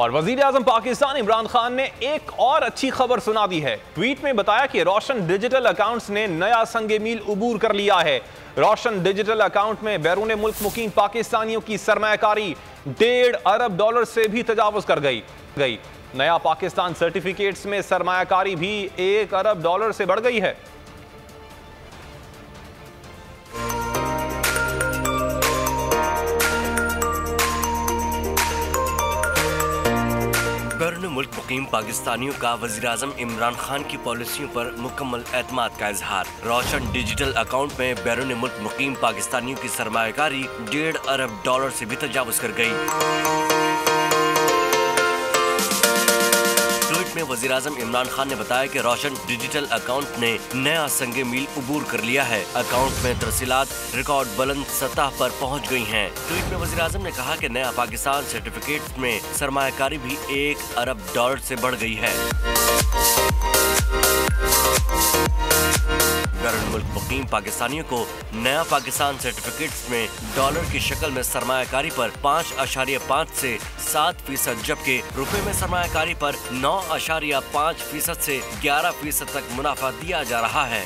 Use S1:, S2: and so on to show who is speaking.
S1: और वजीर-ए-आज़म पाकिस्तान इमरान खान ने एक और अच्छी खबर सुना दी है। ट्वीट में बताया कि रोशन डिजिटल अकाउंट्स ने नया संगे मील उबूर कर लिया है। रोशन डिजिटल अकाउंट में बैरून मुल्क मुकीम पाकिस्तानियों की सरमायाकारी $1.5 अरब से भी तजावुज कर गई। नया पाकिस्तान सर्टिफिकेट्स में सरमायाकारी भी $1 अरब से बढ़ गई है।
S2: बैरून मुल्क मुकीम पाकिस्तानियों का वज़ीर-ए-आज़म इमरान खान की पॉलिसियों पर मुकम्मल एतमाद का इजहार। रोशन डिजिटल अकाउंट में बैरून मुल्क मुकीम पाकिस्तानियों की सरमायाकारी $1.5 अरब से भी तजावुज कर गई। ट्वीट में वज़ीर-ए-आज़म इमरान खान ने बताया कि रोशन डिजिटल अकाउंट ने नया संगे मील उबूर कर लिया है। अकाउंट में तरसीलात रिकॉर्ड बुलंद सतह पर पहुंच गई हैं। ट्वीट में वज़ीर-ए-आज़म ने कहा कि नया पाकिस्तान सर्टिफिकेट में सरमायाकारी भी $1 अरब से बढ़ गई है। बैरून मुल्क मुकीम पाकिस्तानियों को नया पाकिस्तान सर्टिफिकेट्स में डॉलर की शक्ल में सरमायाकारी पर 5.5 से 7% जबकि रुपए में सरमायाकारी पर 9.5% से 11% तक मुनाफा दिया जा रहा है।